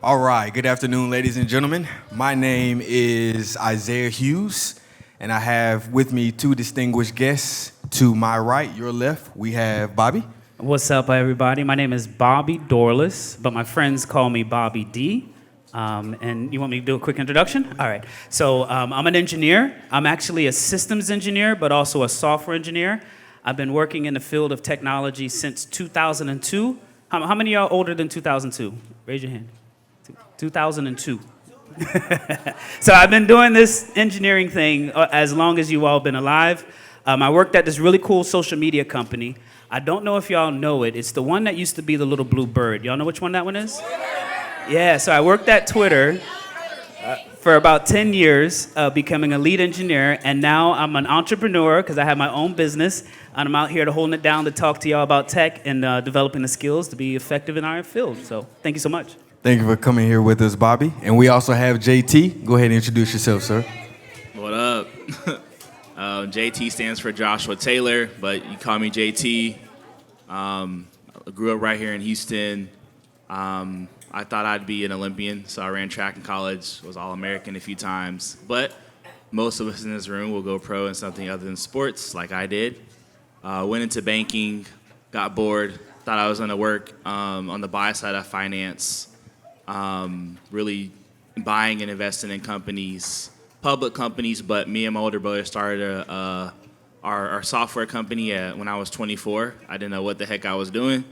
All right, good afternoon, ladies and gentlemen. My name is Isaiah Hughes, and I have with me two distinguished guests. To my right, your left, we have Bobby. What's up, everybody? My name is Bobby Dorlus, but my friends call me Bobby D. And you want me to do a quick introduction? All right. So I'm an engineer. I'm actually a systems engineer, but also a software engineer. I've been working in the field of technology since 2002. How many of y'all older than 2002? Raise your hand. 2002. So I've been doing this engineering thing as long as you all been alive. I worked at this really cool social media company. I don't know if y'all know it. It's the one that used to be the little blue bird. Y'all know which one that one is? Yeah, so I worked at Twitter for about 10 years, becoming a lead engineer, and now I'm an entrepreneur because I have my own business, and I'm out here to holding it down to talk to y'all about tech and developing the skills to be effective in our field. So thank you so much. Thank you for coming here with us, Bobby. And we also have JT. Go ahead and introduce yourself, sir. What up? JT stands for Joshua Taylor, but you call me JT. I grew up right here in Houston. I thought I'd be an Olympian, so I ran track in college, was All-American a few times. But most of us in this room will go pro in something other than sports, like I did. Went into banking, got bored, thought I was going to work on the buy side of finance, really buying and investing in companies, public companies, but me and my older brother started our software company when I was 24. I didn't know what the heck I was doing,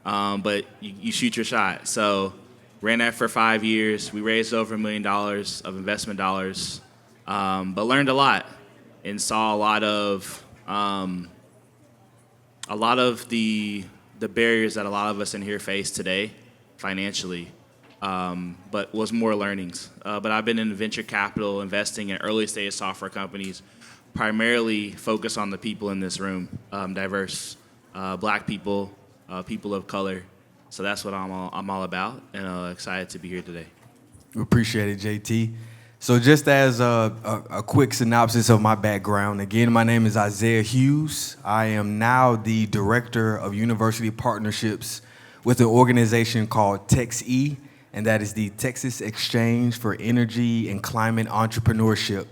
but you shoot your shot. So ran that for 5 years. We raised over $1 million of investment dollars, but learned a lot and saw a lot of the barriers that a lot of us in here face today financially. But was more learnings. But I've been in venture capital, investing in early stage software companies, primarily focused on the people in this room, diverse, black people, people of color. So that's what I'm all about, and excited to be here today. We appreciate it, JT. So just as a quick synopsis of my background, again, my name is Isaiah Hughes. I am now the Director of University Partnerships with an organization called TexE, and that is the Texas Exchange for Energy and Climate Entrepreneurship.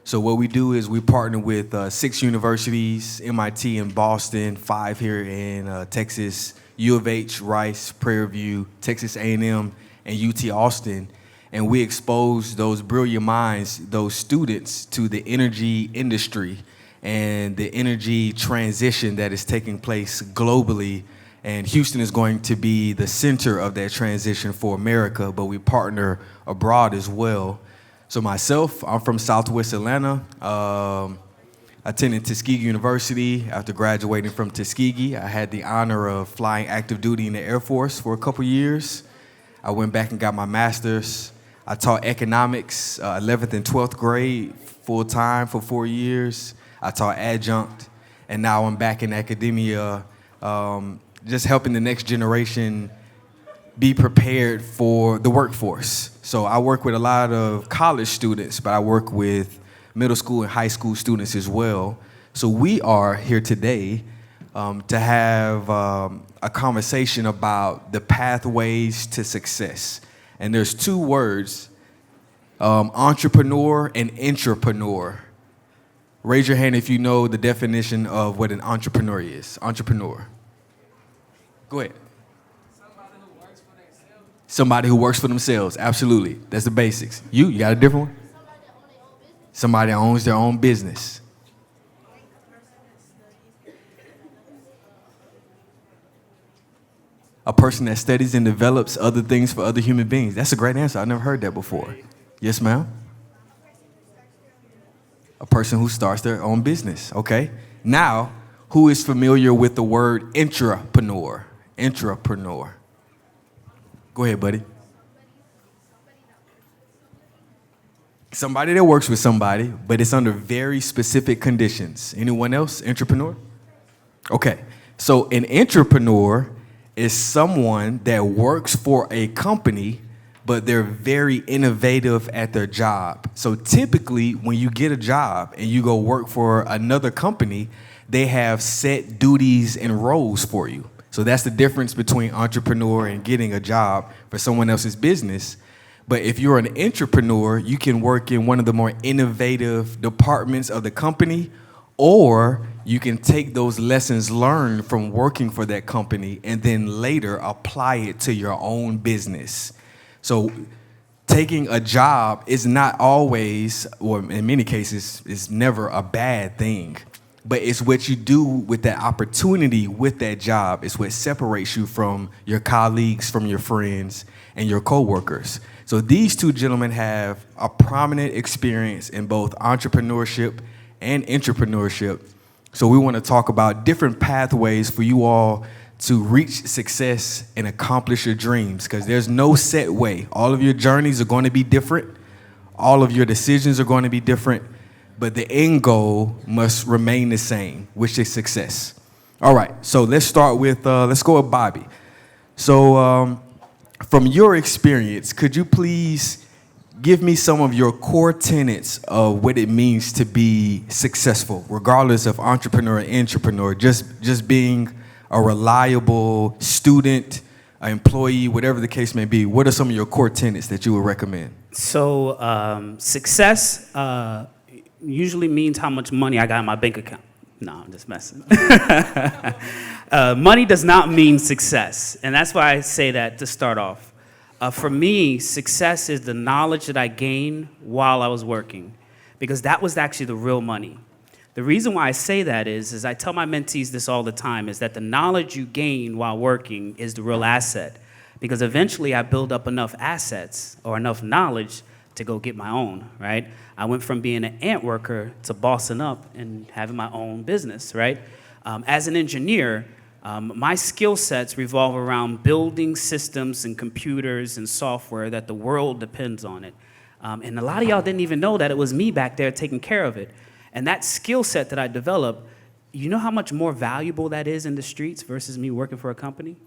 So what we do is we partner with 6 universities, MIT in Boston, 5 here in Texas, U of H, Rice, Prairie View, Texas A&M, and UT Austin. And we expose those brilliant minds, those students, to the energy industry and the energy transition that is taking place globally. And Houston is going to be the center of that transition for America, but we partner abroad as well. So myself, I'm from Southwest Atlanta. Attended Tuskegee University. After graduating from Tuskegee, I had the honor of flying active duty in the Air Force for a couple years. I went back and got my master's. I taught economics, 11th and 12th grade, full-time for 4 years. I taught adjunct, and now I'm back in academia, just helping the next generation be prepared for the workforce. So I work with a lot of college students, but I work with middle school and high school students as well. So we are here today to have a conversation about the pathways to success. And there's 2 words, entrepreneur and intrapreneur. Raise your hand if you know the definition of what an entrepreneur is. Entrepreneur. Go ahead. Somebody who works for themselves. Absolutely. That's the basics. You got a different one? Somebody that owns their own business. A person that studies and develops other things for other human beings. That's a great answer. I've never heard that before. Yes, ma'am? A person who starts their own business. Okay. Now, who is familiar with the word intrapreneur? Intrapreneur. Go ahead, buddy. Somebody that works with somebody, but it's under very specific conditions. Anyone else? Intrapreneur? Okay. So an intrapreneur is someone that works for a company, but they're very innovative at their job. So typically, when you get a job and you go work for another company, they have set duties and roles for you. So that's the difference between entrepreneur and getting a job for someone else's business. But if you're an entrepreneur, you can work in one of the more innovative departments of the company, or you can take those lessons learned from working for that company and then later apply it to your own business. So taking a job is not always, or in many cases, is never a bad thing. But it's what you do with that opportunity with that job is what separates you from your colleagues, from your friends, and your coworkers. So these two gentlemen have a prominent experience in both entrepreneurship and intrapreneurship. So we want to talk about different pathways for you all to reach success and accomplish your dreams, because there's no set way. All of your journeys are going to be different. All of your decisions are going to be different, but the end goal must remain the same, which is success. All right, so let's go with Bobby. So from your experience, could you please give me some of your core tenets of what it means to be successful, regardless of entrepreneur or intrapreneur, just being a reliable student, an employee, whatever the case may be? What are some of your core tenets that you would recommend? So success usually means how much money I got in my bank account. No, I'm just messing. Money does not mean success, and that's why I say that to start off. For me, success is the knowledge that I gained while I was working, because that was actually the real money. The reason why I say that is I tell my mentees this all the time, is that the knowledge you gain while working is the real asset, because eventually I build up enough assets or enough knowledge to go get my own, right? I went from being an ant worker to bossing up and having my own business, right? As an engineer, my skill sets revolve around building systems and computers and software that the world depends on it. And a lot of y'all didn't even know that it was me back there taking care of it. And that skill set that I developed, you know how much more valuable that is in the streets versus me working for a company,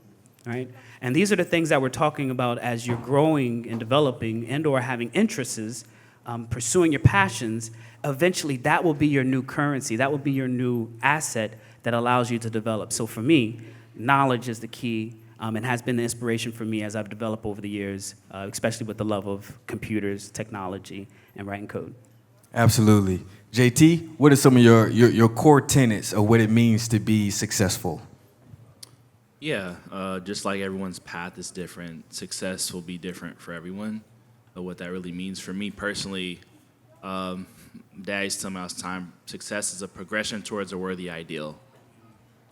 right? And these are the things that we're talking about as you're growing and developing and or having interests, pursuing your passions. Eventually, that will be your new currency. That will be your new asset that allows you to develop. So for me, knowledge is the key, and has been the inspiration for me as I've developed over the years, especially with the love of computers, technology, and writing code. Absolutely. JT, what are some of your core tenets of what it means to be successful? Yeah, just like everyone's path is different, success will be different for everyone. But what that really means for me personally, Dad used to tell me all the time, success is a progression towards a worthy ideal.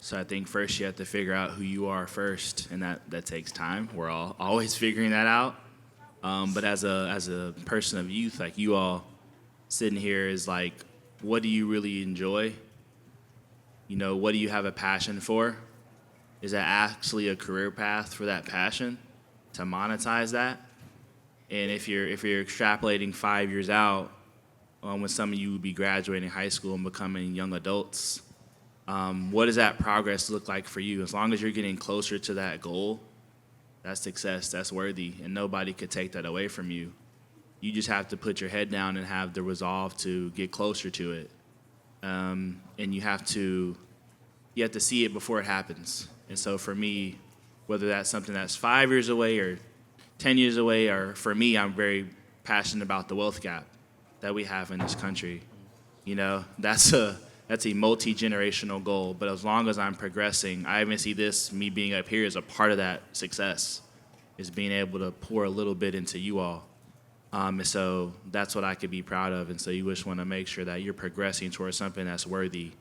So I think first you have to figure out who you are first, and that takes time. We're all always figuring that out. But as a person of youth, like you all sitting here, is like, what do you really enjoy? You know, what do you have a passion for? Is that actually a career path for that passion to monetize that? And if you're extrapolating 5 years out, when some of you would be graduating high school and becoming young adults, what does that progress look like for you? As long as you're getting closer to that goal, that's success, that's worthy, and nobody could take that away from you. You just have to put your head down and have the resolve to get closer to it. And you have to see it before it happens. And so for me, whether that's something that's 5 years away or 10 years away, or for me, I'm very passionate about the wealth gap that we have in this country. You know, that's a multi-generational goal, but as long as I'm progressing, I even see this, me being up here, as a part of that success, is being able to pour a little bit into you all. And so that's what I could be proud of. And so you just want to make sure that you're progressing towards something that's worthy,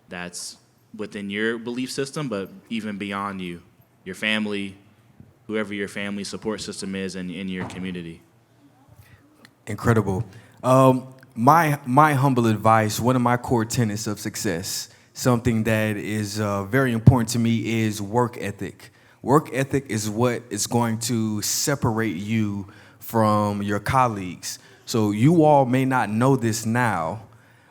that's within your belief system, but even beyond you, your family, whoever your family support system is in your community. Incredible. My humble advice, one of my core tenets of success, something that is very important to me, is work ethic. Work ethic is what is going to separate you from your colleagues. So you all may not know this now,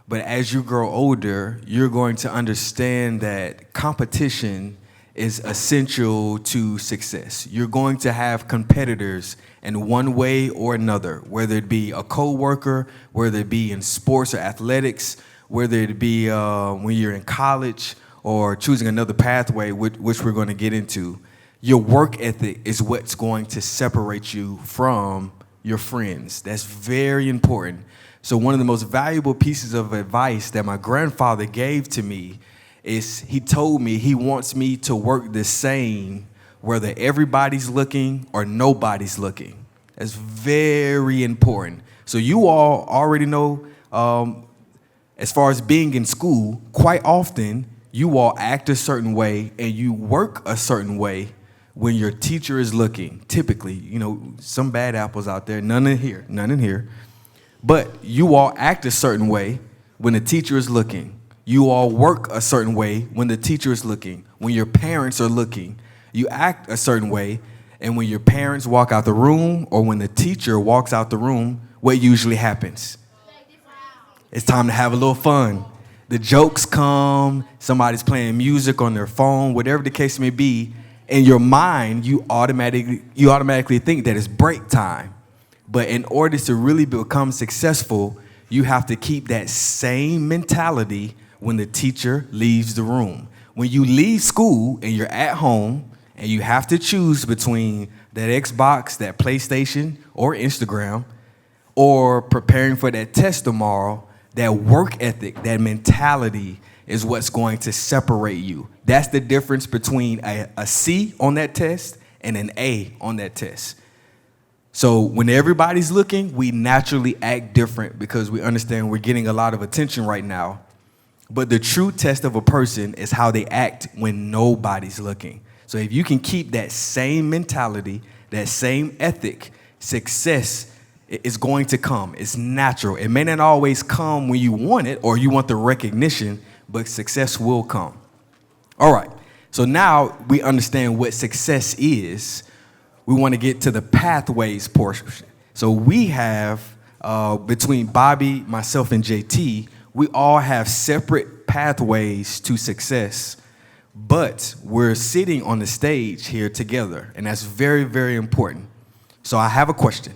but as you grow older, you're going to understand that competition is essential to success. You're going to have competitors in one way or another, whether it be a coworker, whether it be in sports or athletics, whether it be when you're in college, or choosing another pathway, which we're going to get into, your work ethic is what's going to separate you from your friends. That's very important. So one of the most valuable pieces of advice that my grandfather gave to me is he told me he wants me to work the same whether everybody's looking or nobody's looking. That's very important. So you all already know, as far as being in school, quite often you all act a certain way and you work a certain way when your teacher is looking. Typically, you know, some bad apples out there, none in here. But you all act a certain way when the teacher is looking. You all work a certain way when the teacher is looking. When your parents are looking, you act a certain way. And when your parents walk out the room or when the teacher walks out the room, what usually happens? It's time to have a little fun. The jokes come, somebody's playing music on their phone, whatever the case may be. In your mind, you automatically think that it's break time. But in order to really become successful, you have to keep that same mentality when the teacher leaves the room. When you leave school and you're at home and you have to choose between that Xbox, that PlayStation, or Instagram, or preparing for that test tomorrow, that work ethic, that mentality is what's going to separate you. That's the difference between a C on that test and an A on that test. So when everybody's looking, we naturally act different because we understand we're getting a lot of attention right now. But the true test of a person is how they act when nobody's looking. So if you can keep that same mentality, that same ethic, success is going to come. It's natural. It may not always come when you want it or you want the recognition, but success will come. All right. So now we understand what success is. We want to get to the pathways portion. So we have, between Bobby, myself, and JT, we all have separate pathways to success, but we're sitting on the stage here together, and that's very, very important. So I have a question.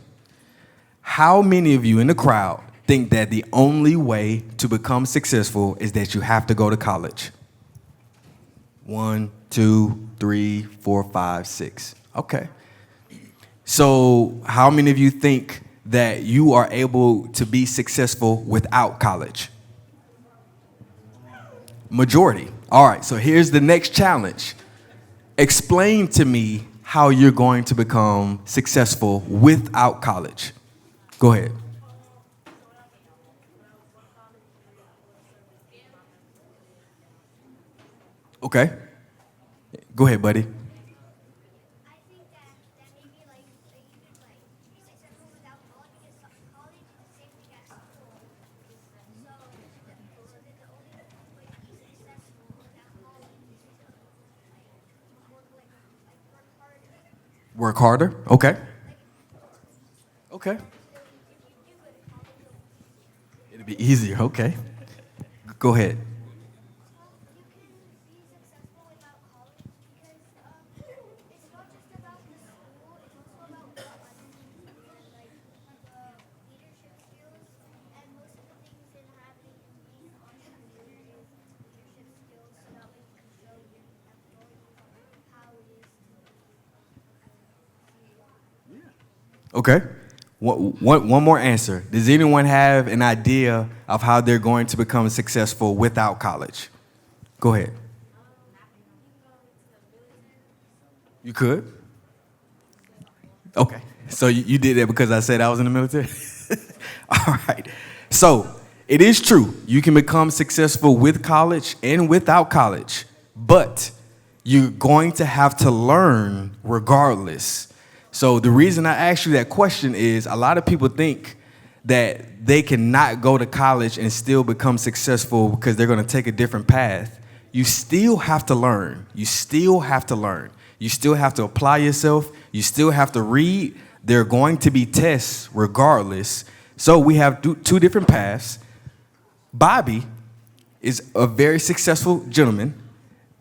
How many of you in the crowd think that the only way to become successful is that you have to go to college? 1, 2, 3, 4, 5, 6. Okay. So how many of you think that you are able to be successful without college? Majority. All right, so here's the next challenge. Explain to me how you're going to become successful without college. Go ahead. Okay. Go ahead, buddy. Work harder? Okay. Okay. It'll be easier. Okay. Go ahead. Okay. One more answer. Does anyone have an idea of how they're going to become successful without college? Go ahead. You could? Okay. So you did that because I said I was in the military? All right. So it is true. You can become successful with college and without college, but you're going to have to learn regardless. So the reason I asked you that question is a lot of people think that they cannot go to college and still become successful because they're going to take a different path. You still have to learn. You still have to learn. You still have to apply yourself. You still have to read. There are going to be tests regardless. So we have two different paths. Bobby is a very successful gentleman,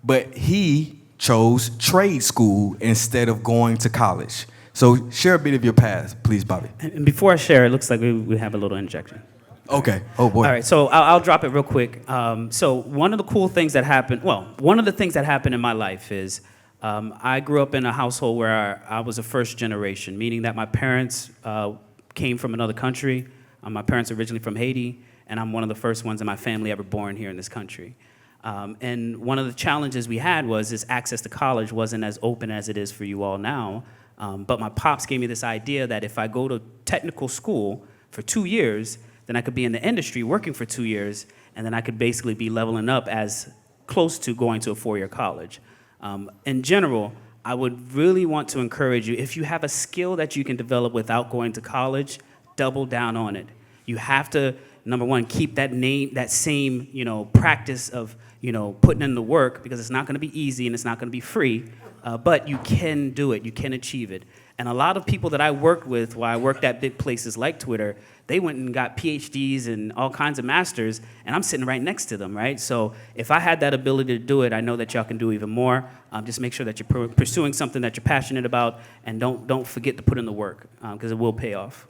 but he chose trade school instead of going to college. So share a bit of your path, please, Bobby. And before I share, it looks like we have a little injection. Okay. Oh boy. All right, so I'll drop it real quick. So one of the cool things that happened, one of the things that happened in my life is I grew up in a household where I was a first generation, meaning that my parents came from another country. My parents are originally from Haiti, and I'm one of the first ones in my family ever born here in this country. And one of the challenges we had was this access to college wasn't as open as it is for you all now. But my pops gave me this idea that if I go to technical school for 2 years, then I could be in the industry working for 2 years, and then I could basically be leveling up as close to going to a 4-year college. In general, I would really want to encourage you, if you have a skill that you can develop without going to college, double down on it. You have to, number one, keep that same, practice of, putting in the work, because it's not going to be easy and it's not going to be free, but you can do it, you can achieve it. And a lot of people that I worked with while I worked at big places like Twitter, they went and got PhDs and all kinds of masters, and I'm sitting right next to them, right? So if I had that ability to do it, I know that y'all can do even more. Just make sure that you're pursuing something that you're passionate about, and don't forget to put in the work, because it will pay off.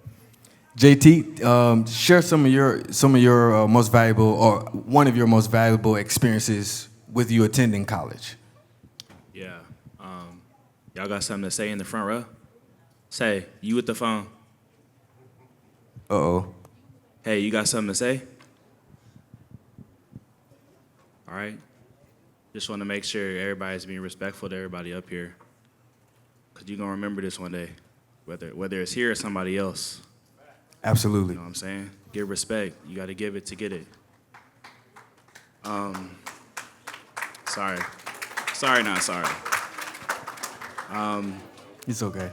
JT, share some of your most valuable, or one of your most valuable experiences with you attending college. Yeah. Y'all got something to say in the front row? Say, you with the phone. Uh-oh. Hey, you got something to say? All right. Just want to make sure everybody's being respectful to everybody up here, because you're going to remember this one day, whether it's here or somebody else. Absolutely. You know what I'm saying? Give respect. You got to give it to get it. Sorry. Sorry, not sorry. It's okay.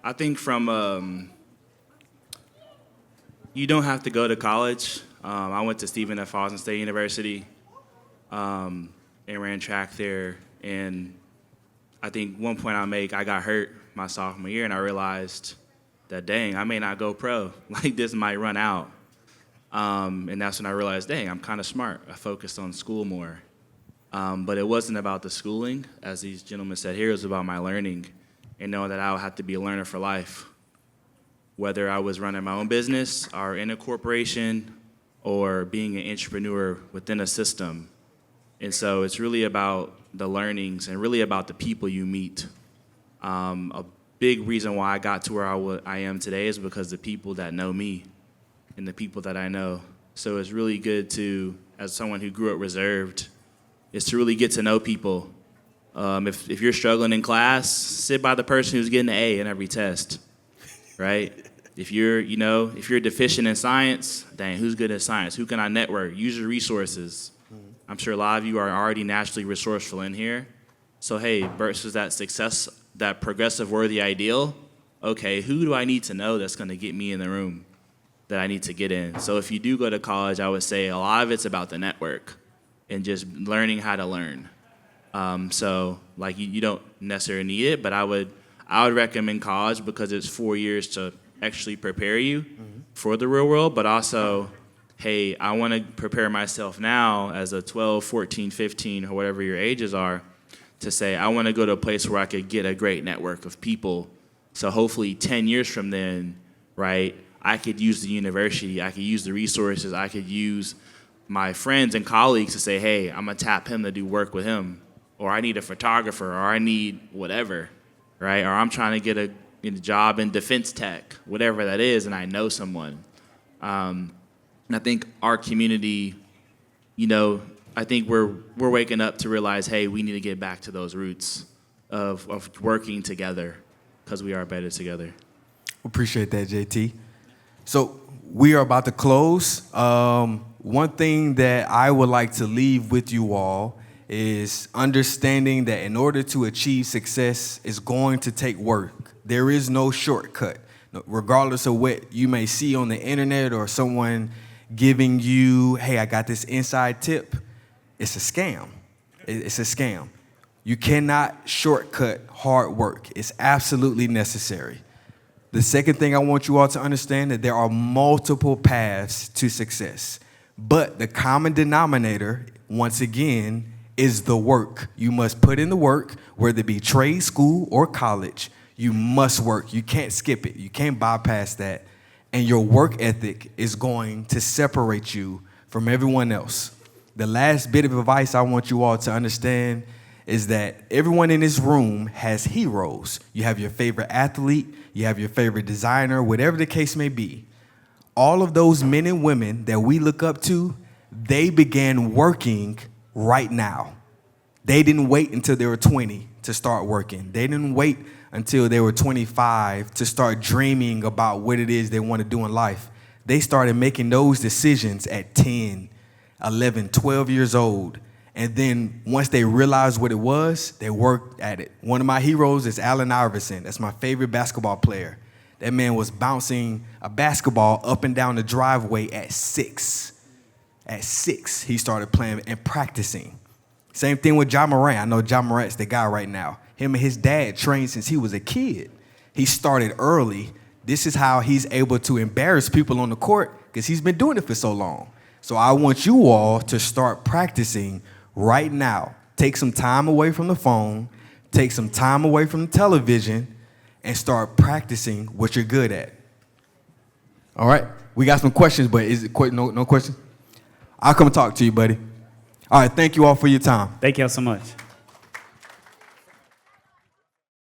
I think from, you don't have to go to college. I went to Stephen F. Austin State University and ran track there. And I think one point I got hurt my sophomore year, and I realized that, dang, I may not go pro. Like, this might run out. And that's when I realized, dang, I'm kind of smart. I focused on school more. But it wasn't about the schooling, as these gentlemen said here. It was about my learning, and knowing that I would have to be a learner for life. Whether I was running my own business or in a corporation or being an entrepreneur within a system. And so it's really about the learnings and really about the people you meet. A big reason why I got to where I am today is because the people that know me and the people that I know. So it's really good to, as someone who grew up reserved, is to really get to know people. If you're struggling in class, sit by the person who's getting an A in every test, right? If you're deficient in science, dang, who's good at science? Who can I network? Use your resources. I'm sure a lot of you are already naturally resourceful in here. So hey, versus that success, that progressive worthy ideal, okay, who do I need to know that's gonna get me in the room that I need to get in? So if you do go to college, I would say a lot of it's about the network and just learning how to learn. So like you don't necessarily need it, but I would recommend college because it's 4 years to actually prepare you for the real world, but also, hey, I want to prepare myself now as a 12, 14, 15, or whatever your ages are, to say I want to go to a place where I could get a great network of people. So hopefully 10 years from then, right, I could use the university, I could use the resources, I could use my friends and colleagues to say, hey, I'm going to tap him to do work with him, or I need a photographer, or I need whatever, right? Or I'm trying to get a job in defense tech, whatever that is, and I know someone. And I think our community, I think we're waking up to realize, hey, we need to get back to those roots of working together, because we are better together. Appreciate that, JT. So we are about to close. One thing that I would like to leave with you all is understanding that in order to achieve success, it's going to take work. There is no shortcut. Regardless of what you may see on the internet or someone giving you, hey, I got this inside tip, it's a scam. It's a scam. You cannot shortcut hard work. It's absolutely necessary. The second thing I want you all to understand that there are multiple paths to success. But the common denominator, once again, is the work. You must put in the work, whether it be trade school or college. You must work. You can't skip it. You can't bypass that. and your work ethic is going to separate you from everyone else. The last bit of advice I want you all to understand is that everyone in this room has heroes. You have your favorite athlete, you have your favorite designer, whatever the case may be. All of those men and women that we look up to, they began working right now. They didn't wait until they were 20 to start working. They didn't wait until they were 25 to start dreaming about what it is they want to do in life. They started making those decisions at 10, 11, 12 years old. And then once they realized what it was, they worked at it. One of my heroes is Allen Iverson. That's my favorite basketball player. That man was bouncing a basketball up and down the driveway at 6. At 6, he started playing and practicing. Same thing with Ja Morant. I know Ja Morant's the guy right now. Him and his dad trained since he was a kid. He started early. This is how he's able to embarrass people on the court because he's been doing it for so long. So I want you all to start practicing right now. Take some time away from the phone, take some time away from the television, and start practicing what you're good at. All right, we got some questions, but is it no questions? I'll come talk to you, buddy. All right, thank you all for your time. Thank y'all so much.